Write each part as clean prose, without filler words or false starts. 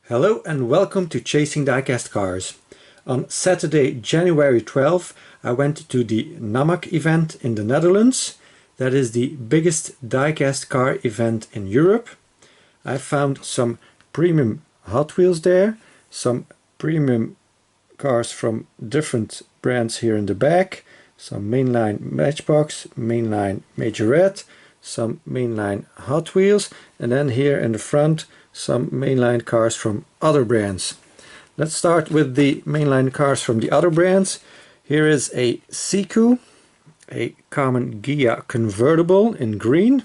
Hello and welcome to Chasing Diecast Cars. On Saturday, January 12th, I went to the NAMAC event in the Netherlands. That is the biggest diecast car event in Europe. I found some premium Hot Wheels there, some premium cars from different brands here in the back, some mainline Matchbox, mainline Majorette, some mainline Hot Wheels, and then here in the front some mainline cars from other brands. Let's start with the mainline cars from the other brands. Here is a Siku, a common Ghia convertible in green,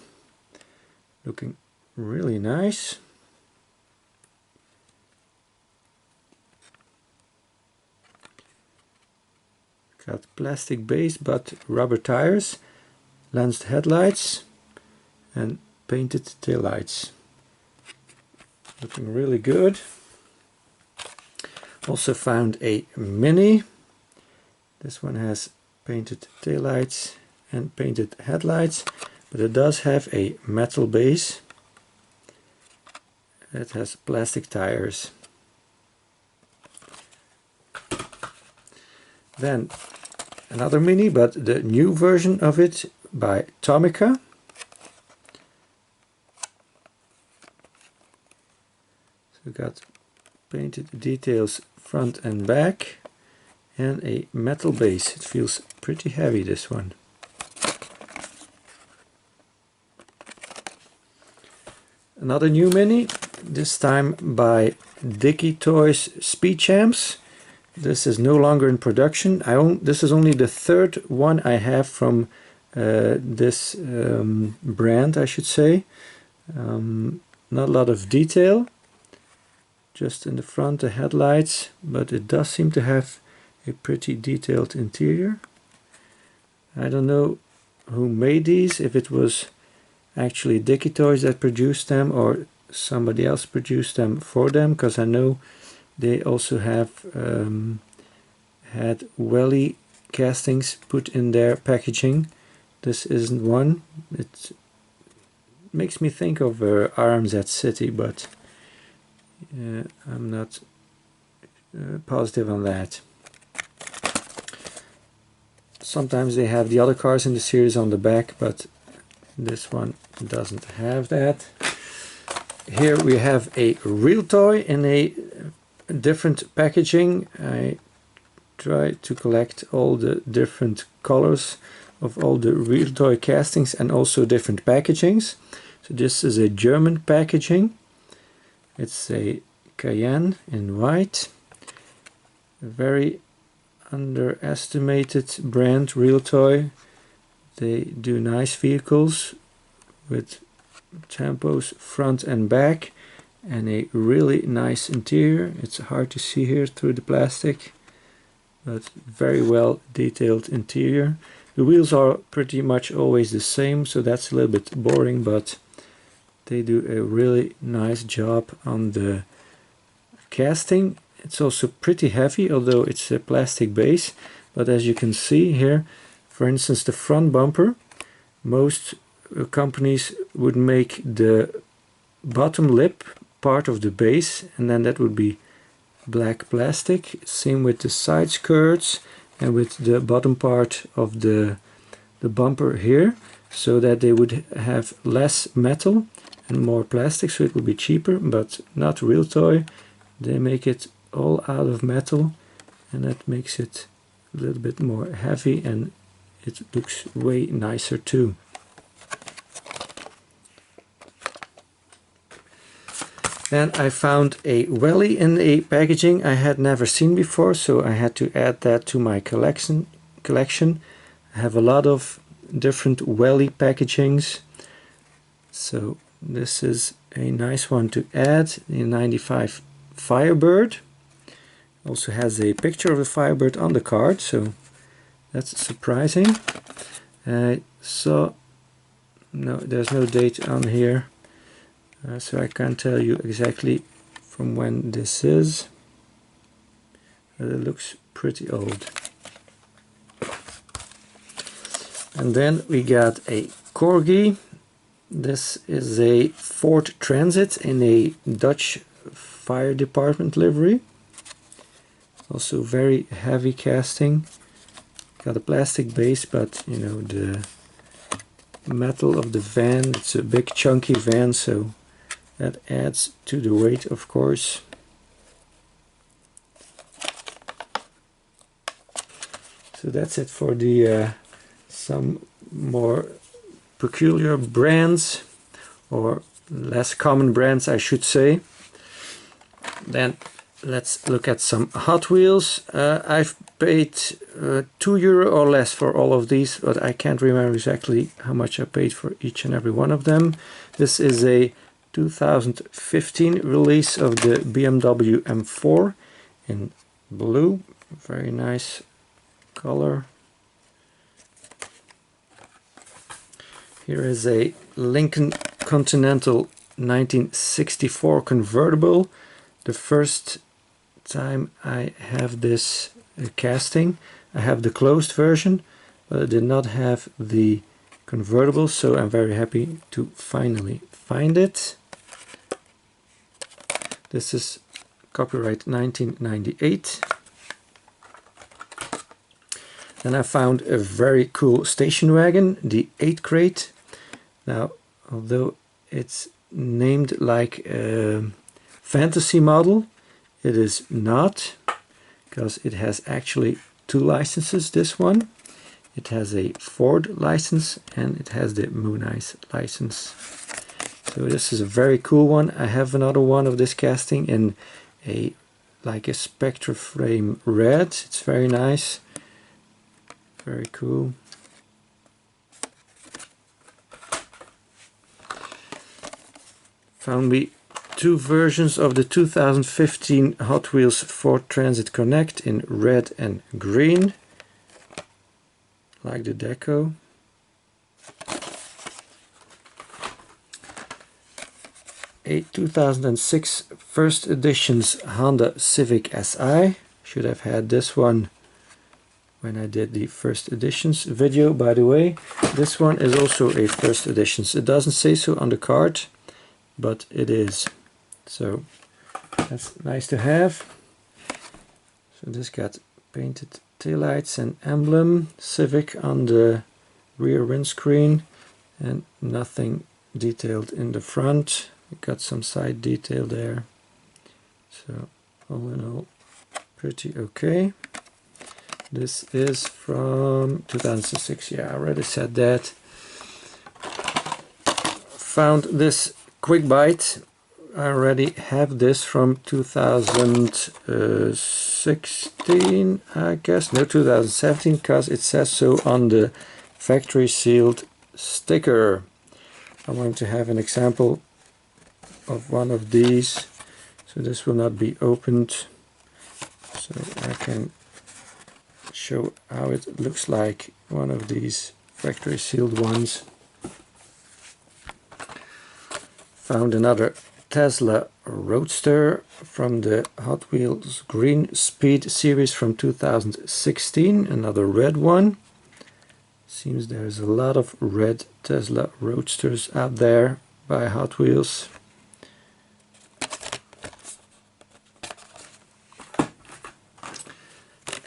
looking really nice. Got plastic base but rubber tires, lensed headlights and painted taillights. Looking really good. Also found a Mini. This one has painted taillights and painted headlights, but it does have a metal base. It has plastic tires. Then another Mini, but the new version of it by Tomica. We got painted details front and back and a metal base. It feels pretty heavy, this one. Another new Mini, this time by Diecast Speed Champs. This is no longer in production. This is only the third one I have from this brand, I should say. Not a lot of detail. Just in the front the headlights, but it does seem to have a pretty detailed interior. I don't know who made these, if it was actually Diecast that produced them or somebody else produced them for them, because I know they also have had welly castings put in their packaging. This isn't one. It makes me think of RMZ City, but I'm not positive on that. Sometimes they have the other cars in the series on the back, but this one doesn't have that. Here we have a real toy in a different packaging. I try to collect all the different colors of all the real toy castings and also different packagings. So this is a German packaging. It's a Cayenne in white, a very underestimated brand, Real Toy. They do nice vehicles with tempos front and back and a really nice interior. It's hard to see here through the plastic, but very well detailed interior. The wheels are pretty much always the same, so that's a little bit boring, but they do a really nice job on the casting. It's also pretty heavy, although it's a plastic base, but as you can see here, for instance, the front bumper, most companies would make the bottom lip part of the base, and then that would be black plastic. Same with the side skirts and with the bottom part of the bumper here, so that they would have less metal and more plastic, so it will be cheaper, but not Real Toy. They make it all out of metal, and that makes it a little bit more heavy and it looks way nicer too. Then I found a welly in a packaging I had never seen before, so I had to add that to my collection. I have a lot of different welly packagings, so this is a nice one to add. The 95 Firebird. Also has a picture of the Firebird on the card, so that's surprising. I saw, no, there's no date on here, so I can't tell you exactly from when this is, but it looks pretty old. And then we got a Corgi. This is a Ford Transit in a Dutch fire department livery. Also very heavy casting. Got a plastic base, but you know, the metal of the van, it's a big chunky van, so that adds to the weight, of course. So that's it for the some more peculiar brands, or less common brands I should say. Then let's look at some Hot Wheels. I've paid €2 or less for all of these, but I can't remember exactly how much I paid for each and every one of them. This is a 2015 release of the BMW M4 in blue. Very nice color. Here is a Lincoln Continental 1964 convertible. The first time I have this casting. I have the closed version, but I did not have the convertible, so I'm very happy to finally find it. This is copyright 1998. Then I found a very cool station wagon, the 8 crate. Now, although it's named like a fantasy model, it is not, because it has actually 2 licenses, this one. It has a Ford license and it has the Moon Eyes license. So this is a very cool one. I have another one of this casting in a like a Spectra frame red. It's very nice. Very cool. Found me 2 versions of the 2015 Hot Wheels Ford Transit Connect in red and green. Like the deco. A 2006 first editions Honda Civic Si. Should have had this one when I did the first editions video, by the way. This one is also a first editions. It doesn't say so on the card, but it is. So that's nice to have. So this got painted taillights and emblem Civic on the rear windscreen, and nothing detailed in the front. We got some side detail there. So all in all, pretty okay. This is from 2006, yeah, I already said that. Found this Quick Bite. I already have this from 2016, I guess. No, 2017, because it says so on the factory sealed sticker. I want to have an example of one of these. So this will not be opened. So I can show how it looks like, one of these factory sealed ones. Found another Tesla Roadster from the Hot Wheels Green Speed series from 2016, another red one. Seems there's a lot of red Tesla Roadsters out there by Hot Wheels.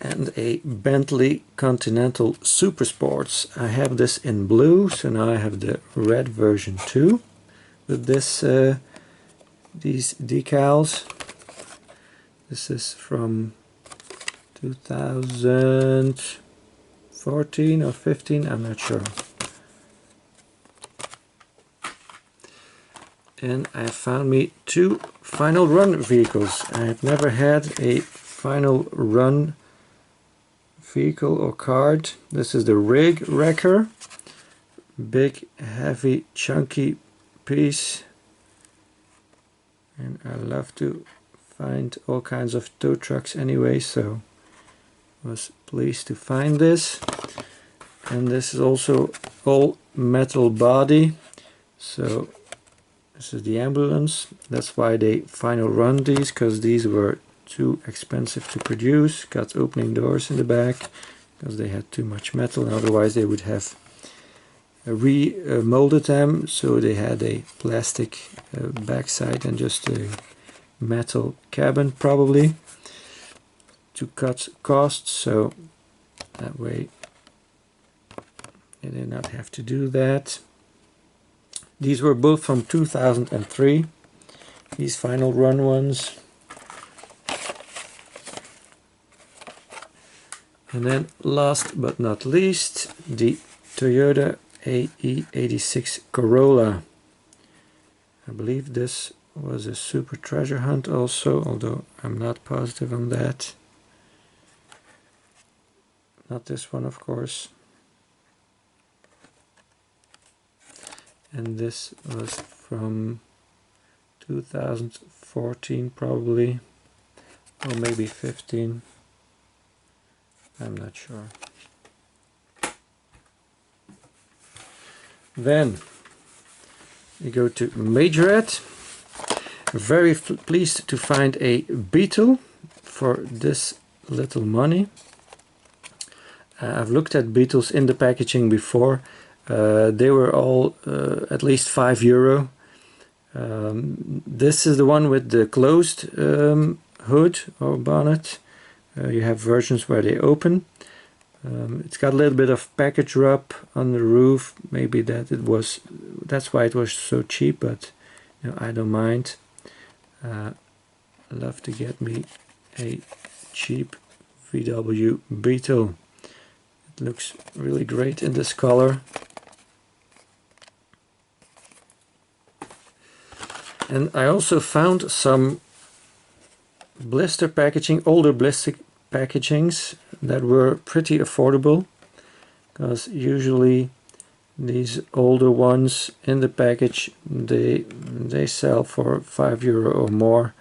And a Bentley Continental Super Sports. I have this in blue, so now I have the red version too, with this these decals. This is from 2014 or 15, I'm not sure. And I found me 2 final run vehicles. I have never had a final run vehicle or card. This is the Rig Wrecker. Big, heavy, chunky piece. And I love to find all kinds of tow trucks anyway, so was pleased to find this. And this is also all metal body. So this is the ambulance. That's why they final run these, because these were too expensive to produce. Got opening doors in the back because they had too much metal, and otherwise they would have remolded them, so they had a plastic backside and just a metal cabin probably to cut costs, so that way you did not have to do that. These were both from 2003, these final run ones. And then last but not least, the Toyota AE86 Corolla. I believe this was a super treasure hunt also, although I'm not positive on that. Not this one, of course. And this was from 2014 probably, or maybe 15. I'm not sure. Then we go to Majorette. Very pleased to find a Beetle for this little money. I've looked at Beetles in the packaging before. They were all at least €5. This is the one with the closed hood or bonnet. You have versions where they open. It's got a little bit of package rub on the roof. Maybe that's why it was so cheap, but you know, I don't mind. I'd love to get me a cheap VW Beetle. It looks really great in this color. And I also found some blister packaging, older blister packagings that were pretty affordable, because usually these older ones in the package they sell for €5 or more,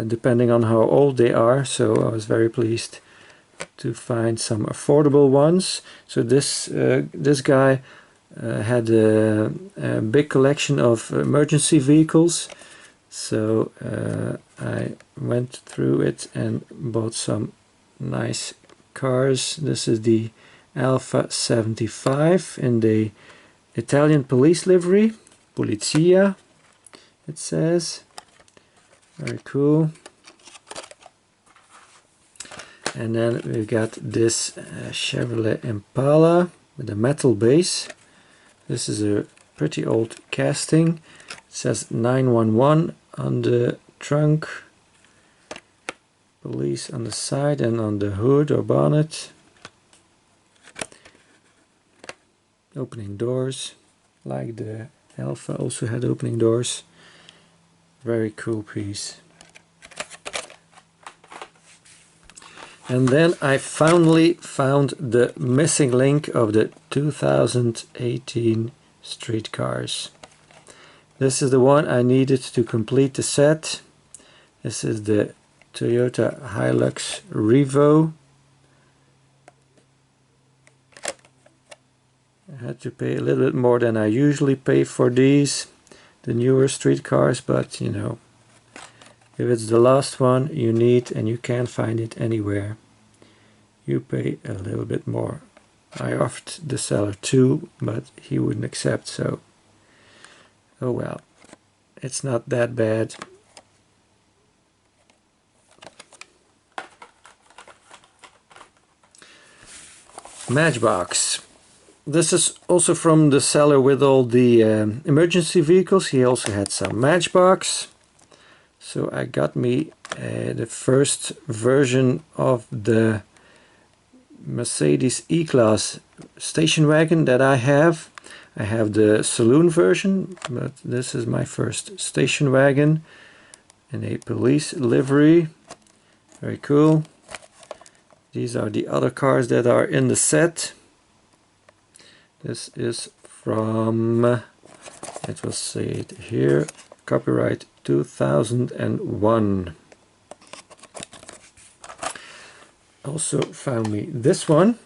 depending on how old they are. So I was very pleased to find some affordable ones. So this guy had a big collection of emergency vehicles, so I went through it and bought some nice cars. This is the Alfa 75 in the Italian police livery, Polizia it says. Very cool. And then we've got this Chevrolet Impala with a metal base. This is a pretty old casting. It says 911 on the trunk, police on the side and on the hood or bonnet. Opening doors, like the Alfa also had opening doors. Very cool piece. And then I finally found the missing link of the 2018 street cars. This is the one I needed to complete the set. This is the Toyota Hilux Revo. I had to pay a little bit more than I usually pay for these, the newer street cars, but you know, if it's the last one you need and you can't find it anywhere, you pay a little bit more. I offered the seller 2, but he wouldn't accept, so oh well, it's not that bad. Matchbox. This is also from the seller with all the emergency vehicles. He also had some Matchbox. So I got me the first version of the Mercedes E-Class station wagon that I have. I have the saloon version, but this is my first station wagon in a police livery. Very cool. These are the other cars that are in the set. This is from, it will say it here, copyright 2001. Also found me this one.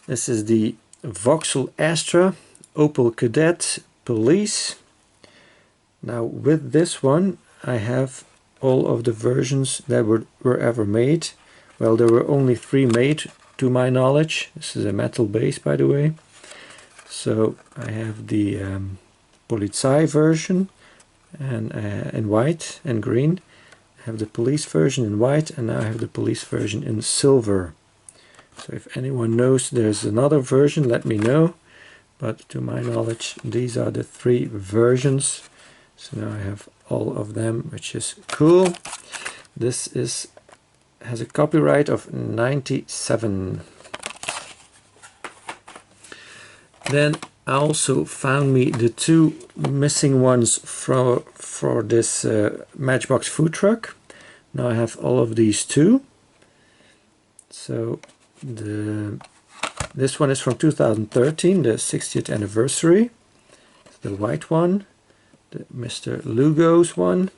This is the Vauxhall Astra Opel Kadett Police. Now with this one I have all of the versions that were ever made. Well, there were only 3 made to my knowledge. This is a metal base, by the way. So I have the Polizei version. and in white and green. I have the police version in white, and now I have the police version in silver. So if anyone knows there's another version, let me know. But to my knowledge, these are the 3 versions. So now I have all of them, which is cool. This has a copyright of 97. Then I also found me the 2 missing ones for this Matchbox food truck. Now I have all of these 2. So this one is from 2013, the 60th anniversary. The white one, the Mr. Lugo's one.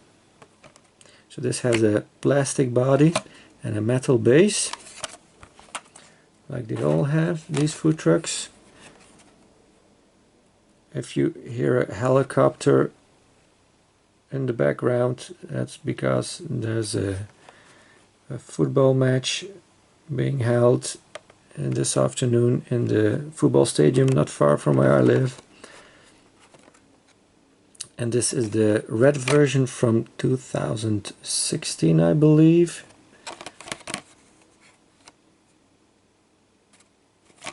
So this has a plastic body and a metal base, like they all have, these food trucks. If you hear a helicopter in the background, that's because there's a football match being held this afternoon in the football stadium not far from where I live. And this is the red version from 2016, I believe.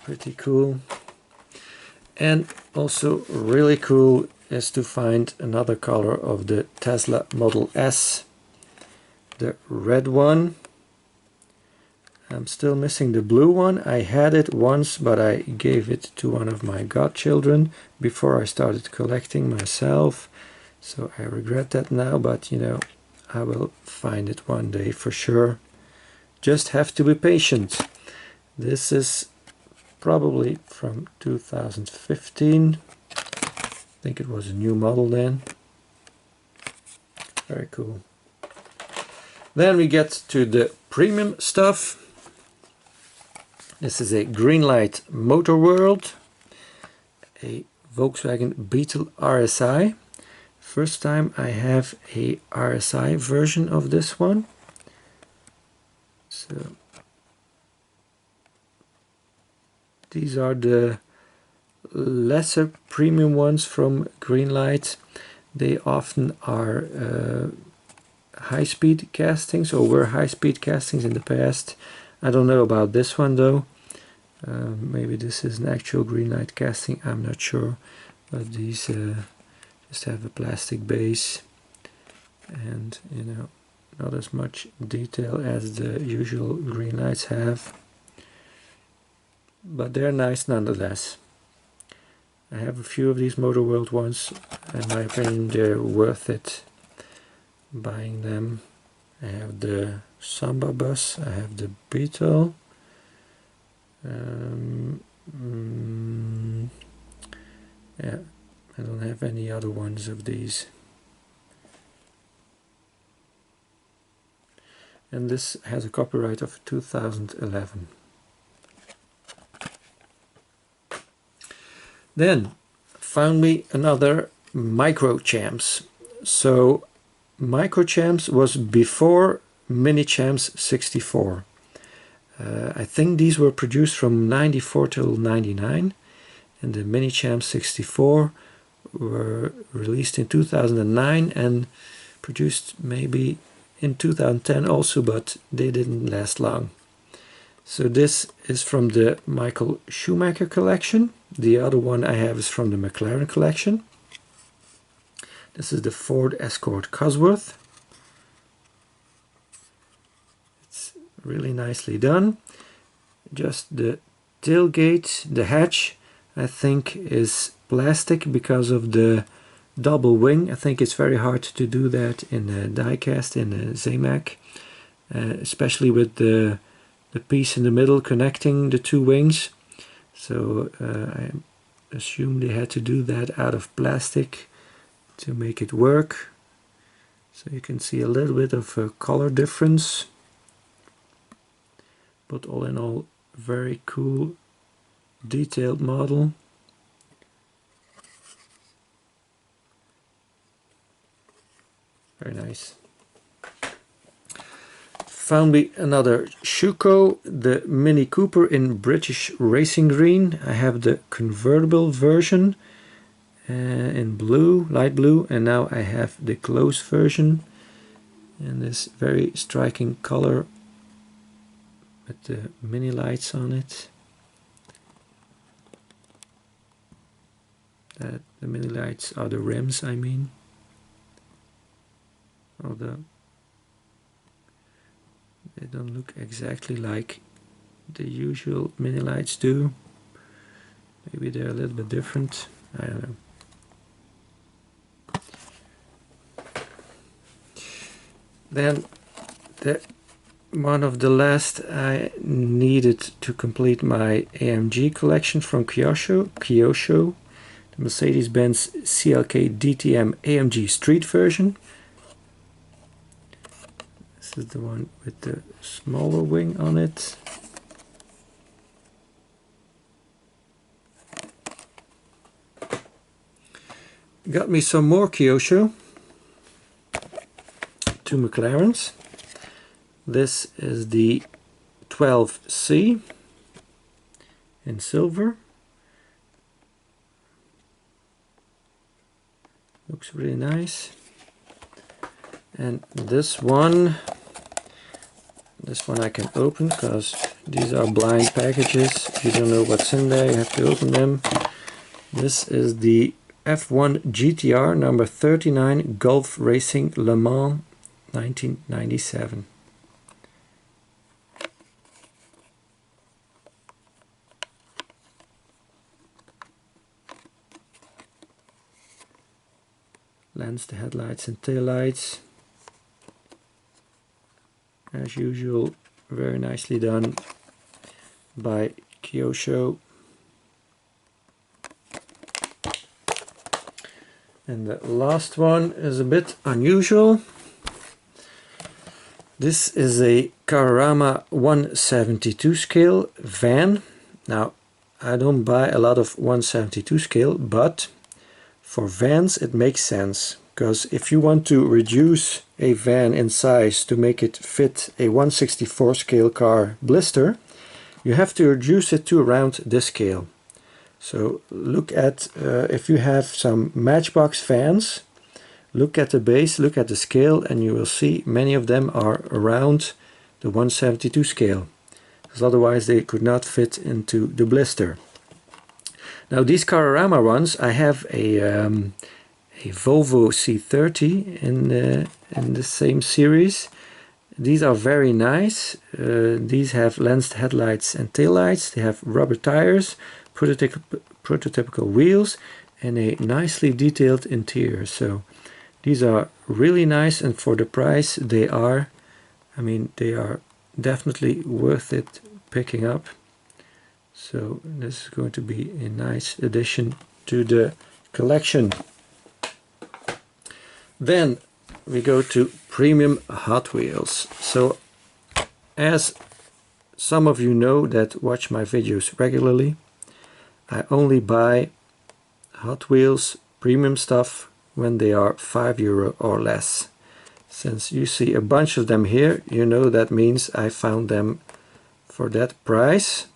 Pretty cool. And also really cool is to find another color of the Tesla Model S, the red one. I'm still missing the blue one. I had it once, but I gave it to one of my godchildren before I started collecting myself. So I regret that now, but you know, I will find it one day for sure. Just have to be patient. This is probably from 2015. I think it was a new model then. Very cool. Then we get to the premium stuff. This is a Greenlight Motor World, a Volkswagen Beetle RSI. First time I have a RSI version of this one. So these are the lesser premium ones from Greenlight. They often are high-speed castings, or were high-speed castings in the past. I don't know about this one though. Maybe this is an actual Greenlight casting, I'm not sure. But these just have a plastic base and, you know, not as much detail as the usual Greenlights have. But they're nice nonetheless. I have a few of these Motor World ones. In my opinion, they're worth it buying them. I have the Samba bus, I have the Beetle. Yeah, I don't have any other ones of these. And this has a copyright of 2011. Then found me another Micro Champs. So Micro Champs was before Mini Champs 64. I think these were produced from 94 till 99, and the Mini Champs 64 were released in 2009 and produced maybe in 2010 also, but they didn't last long. So this is from the Michael Schumacher collection. The other one I have is from the McLaren collection. This is the Ford Escort Cosworth. It's really nicely done. Just the tailgate, the hatch, I think is plastic because of the double wing. I think it's very hard to do that in a diecast, in a NAMAC, especially with the piece in the middle connecting the two wings. So I assume they had to do that out of plastic to make it work. So you can see a little bit of a color difference, but all in all, very cool detailed model. Very nice. Found me another Schuco, the Mini Cooper in British Racing Green. I have the convertible version, in blue, light blue, and now I have the close version in this very striking color with the mini lights on it. The mini lights are the rims, I mean. Although they don't look exactly like the usual mini lights do. Maybe they're a little bit different, I don't know. Then one of the last I needed to complete my AMG collection from Kyosho, the Mercedes-Benz CLK DTM AMG Street version. This is the one with the smaller wing on it. Got me some more Kyosho. Two McLarens. This is the 12C in silver. Looks really nice. And this one I can open because these are blind packages. You don't know what's in there, you have to open them. This is the F1 GTR number 39 Gulf Racing Le Mans 1997. Lens, the headlights and taillights. As usual, very nicely done by Kyosho. And the last one is a bit unusual. This is a Carrarama 172 scale van. Now, I don't buy a lot of 172 scale, but for vans it makes sense. Because if you want to reduce a van in size to make it fit a 164 scale car blister, you have to reduce it to around this scale. So look at, if you have some Matchbox vans, look at the base, look at the scale, and you will see many of them are around the 172 scale. Because otherwise they could not fit into the blister. Now these Carrarama ones, I have a Volvo C30 in the same series. These are very nice. These have lensed headlights and taillights. They have rubber tires, prototypical wheels, and a nicely detailed interior. So these are really nice, and for the price they are, I mean, they are definitely worth it picking up. So this is going to be a nice addition to the collection. Then we go to premium Hot Wheels. So as some of you know that watch my videos regularly, I only buy Hot Wheels premium stuff when they are €5 or less. Since you see a bunch of them here, you know that means I found them for that price.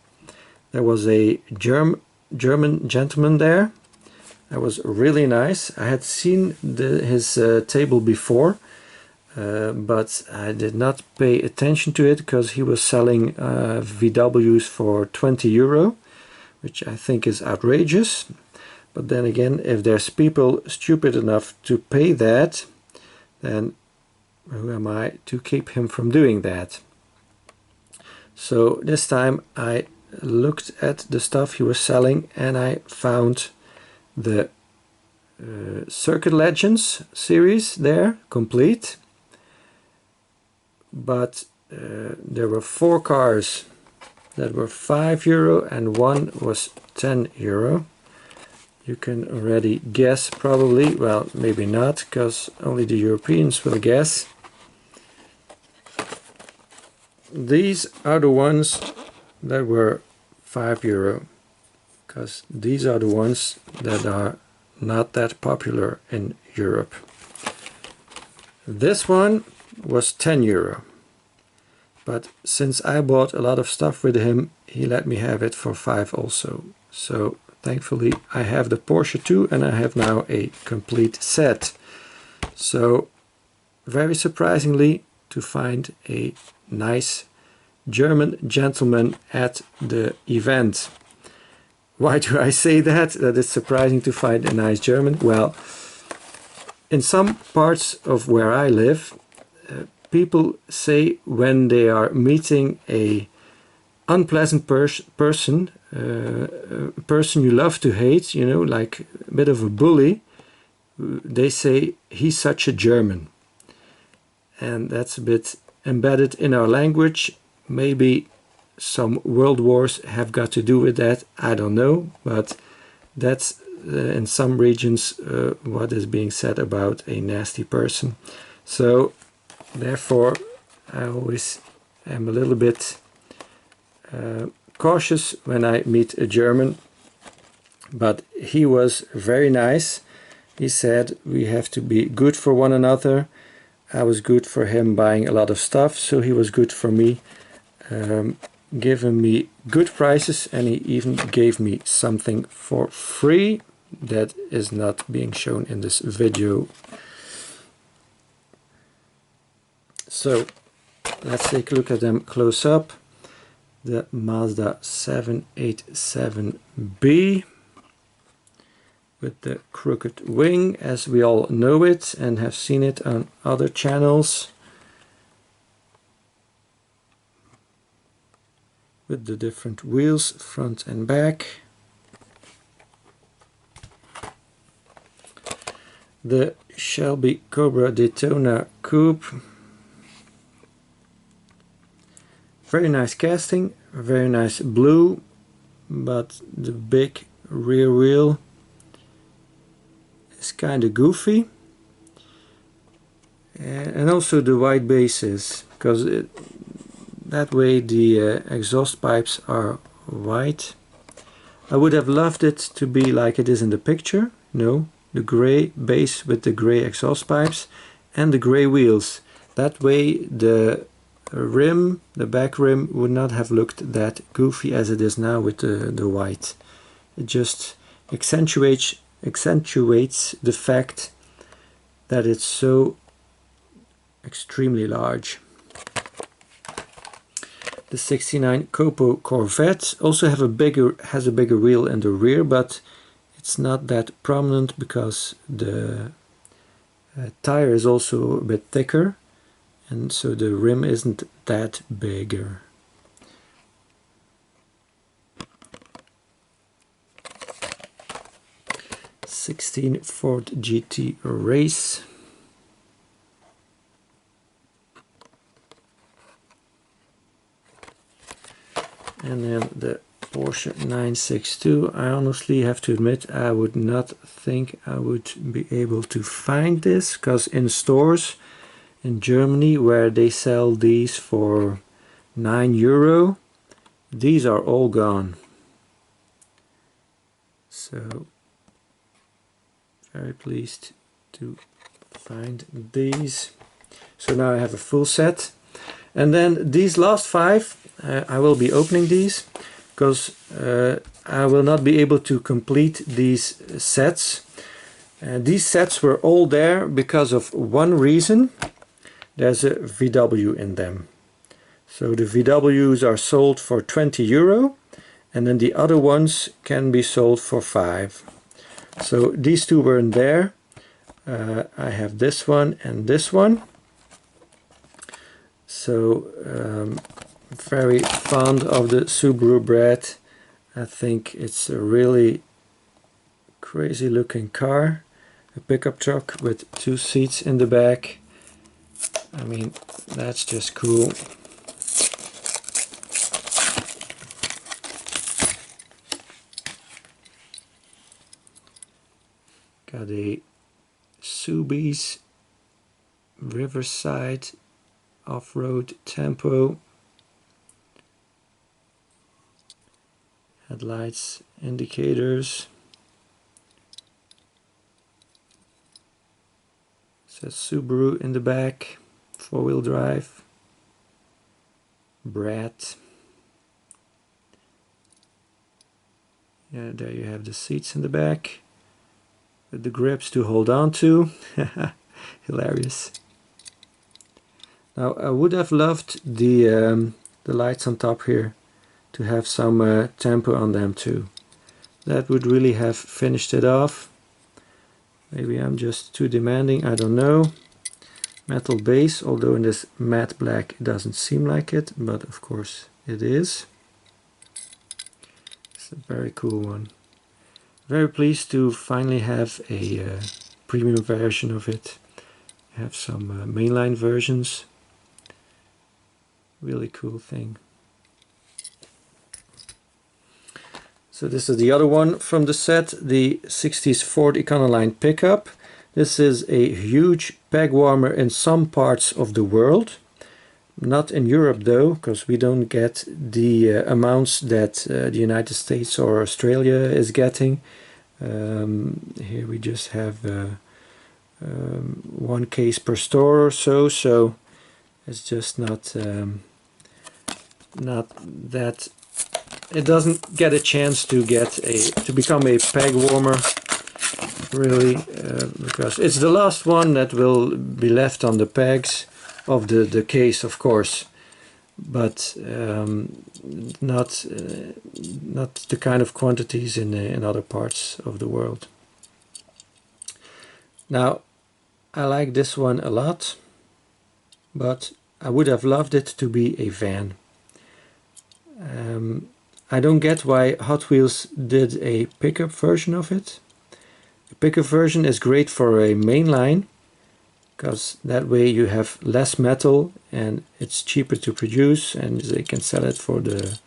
There was a German gentleman there. That was really nice. I had seen his table before, but I did not pay attention to it because he was selling VWs for €20, which I think is outrageous. But then again, if there's people stupid enough to pay that, then who am I to keep him from doing that? So this time I looked at the stuff he was selling and I found the Circuit Legends series there, complete. But there were 4 cars that were €5 and one was €10. You can already guess probably, well maybe not, because only the Europeans will guess. These are the ones that were €5, because these are the ones that are not that popular in Europe. This one was €10, but since I bought a lot of stuff with him, he let me have it for €5 also. So thankfully I have the Porsche too, and I have now a complete set. So very surprisingly to find a nice German gentleman at the event. Why do I say that? That it's surprising to find a nice German? Well, in some parts of where I live, people say when they are meeting a unpleasant person, a person you love to hate, you know, like a bit of a bully, they say he's such a German. And that's a bit embedded in our language. Maybe some world wars have got to do with that, I don't know, but that's in some regions what is being said about a nasty person. So therefore I always am a little bit cautious when I meet a German, but he was very nice. He said we have to be good for one another. I was good for him buying a lot of stuff, so he was good for me, giving me good prices, and he even gave me something for free that is not being shown in this video. So let's take a look at them close up. The Mazda 787B with the crooked wing, as we all know it and have seen it on other channels, with the different wheels, front and back. The Shelby Cobra Daytona Coupe. Very nice casting, very nice blue, but the big rear wheel is kind of goofy. And also the white bases, because that way the exhaust pipes are white. I would have loved it to be like it is in the picture. No, the gray base with the gray exhaust pipes and the gray wheels. That way the rim, the back rim, would not have looked that goofy as it is now with the white. It just accentuates the fact that it's so extremely large. The 69 Copo Corvette also has a bigger wheel in the rear, but it's not that prominent because the tire is also a bit thicker, and so the rim isn't that bigger. '16 Ford GT Race. And then the Porsche 962. I honestly have to admit I would not think I would be able to find this, because in stores in Germany where they sell these for €9, these are all gone. So very pleased to find these. So now I have a full set. And then these last 5, I will be opening these, because I will not be able to complete these sets. These sets were all there because of one reason. There's a VW in them. So the VWs are sold for €20, and then the other ones can be sold for 5. So these two weren't there. I have this one and this one. So very fond of the Subaru Bread. I think it's a really crazy looking car. A pickup truck with 2 seats in the back. I mean, that's just cool. Got a Subies Riverside off-road tempo. Headlights, indicators. Says Subaru in the back. 4-wheel drive. Brad. Yeah, there you have the seats in the back with the grips to hold on to. Hilarious. Now I would have loved the lights on top here to have some tempo on them too. That would really have finished it off. Maybe I'm just too demanding, I don't know. Metal base, although in this matte black it doesn't seem like it, but of course it is. It's a very cool one. Very pleased to finally have a premium version of it. Have some mainline versions. Really cool thing. So this is the other one from the set, the 60s Ford Econoline pickup. This is a huge peg warmer in some parts of the world. Not in Europe though, because we don't get the amounts that the United States or Australia is getting. Here we just have one case per store or so, so it's just not that. It doesn't get a chance to become a peg warmer, really, because it's the last one that will be left on the pegs of the case, of course, but not the kind of quantities in other parts of the world. Now, I like this one a lot, but I would have loved it to be a van. I don't get why Hot Wheels did a pickup version of it. The pickup version is great for a mainline, because that way you have less metal and it's cheaper to produce, and they can sell it for the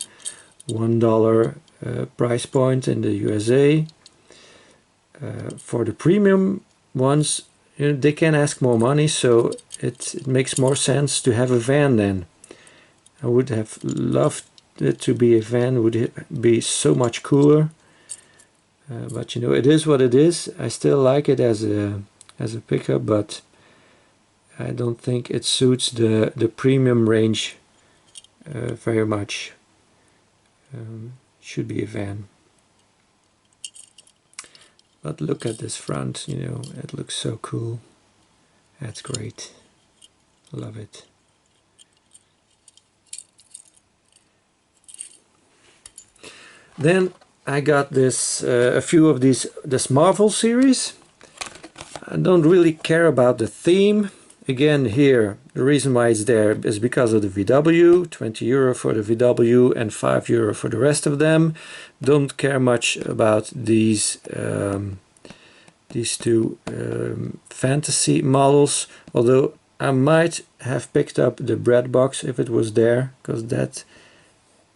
$1 price point in the USA. For the premium ones, you know, they can ask more money, so it makes more sense to have a van then. I would have loved it to be a van, would be so much cooler, but you know, it is what it is. I still like it as a pickup, but I don't think it suits the premium range very much. Should be a van. But look at this front, you know, it looks so cool. That's great. Love it. Then I got this a few of this Marvel series. I don't really care about the theme. Again, here the reason why it's there is because of the VW. 20 euro for the VW and 5 euro for the rest of them. Don't care much about these two fantasy models, although I might have picked up the bread box if it was there, because that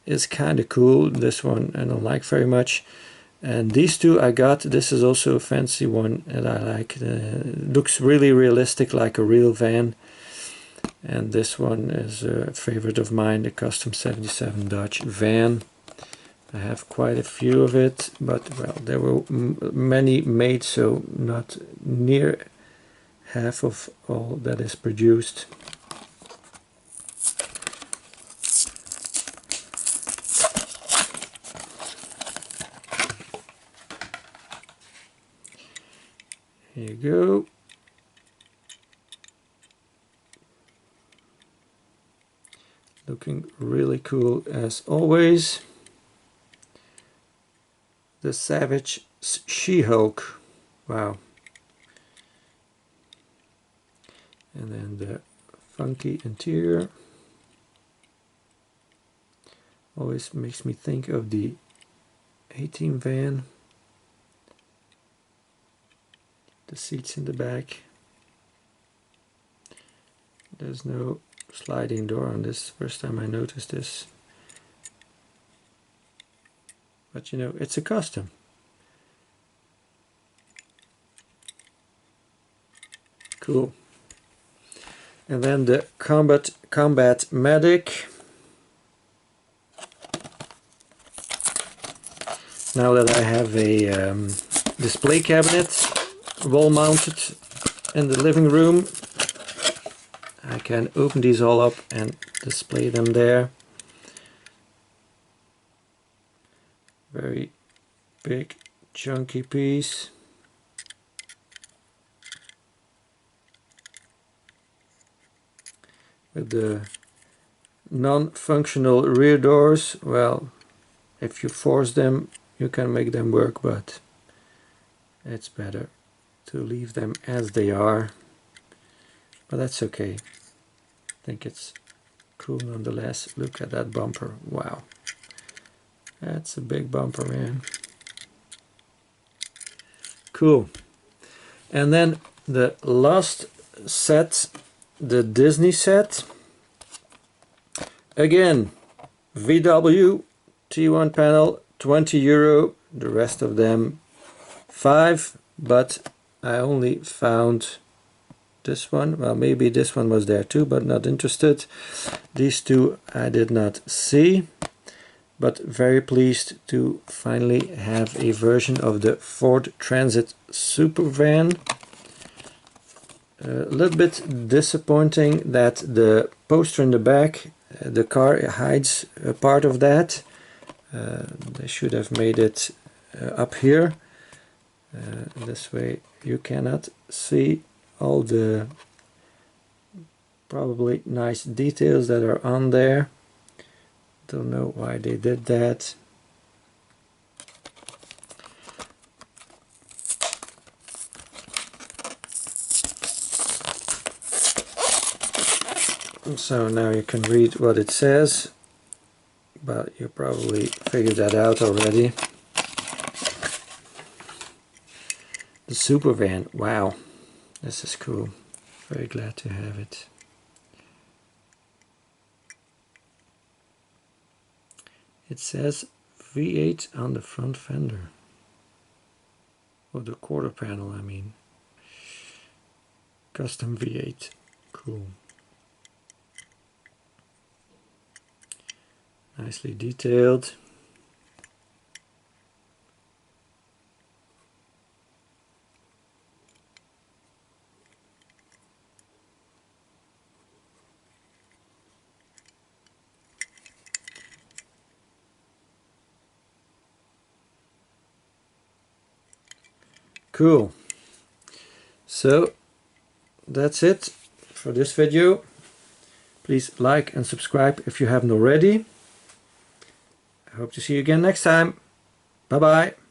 is kind of cool. This one I don't like very much, and these two I got. This is also a fancy one that I like. Looks really realistic, like a real van, and this one is a favorite of mine, the Custom 77 Dodge van. I have quite a few of it, but well, there were many made, so not near half of all that is produced. Here you go. Looking really cool as always. The Savage She-Hulk. Wow. And then the funky interior. Always makes me think of the A-Team van. The seats in the back. There's no sliding door on this. First time I noticed this. But you know, it's a custom. Cool. And then the Combat Medic. Now that I have a display cabinet wall mounted in the living room, I can open these all up and display them there. Very big chunky piece. With the non-functional rear doors, well, if you force them you can make them work, but it's better to leave them as they are. But that's okay. I think it's cool nonetheless. Look at that bumper. Wow. That's a big bumper, man. Cool. And then the last set, the Disney set. Again, VW T1 panel, 20 euro. The rest of them 5, but I only found this one. Well, maybe this one was there too, but not interested. These two I did not see, but very pleased to finally have a version of the Ford Transit Supervan. A little bit disappointing that the poster in the back, the car hides a part of that. They should have made it up here. This way you cannot see all the probably nice details that are on there. Don't know why they did that. So now you can read what it says, but you probably figured that out already. The Supervan, wow, this is cool. Very glad to have it. It says V8 on the front fender. Or the quarter panel, I mean. Custom V8, cool. Nicely detailed. Cool. So that's it for this video. Please like and subscribe if you haven't already. I hope to see you again next time. Bye bye.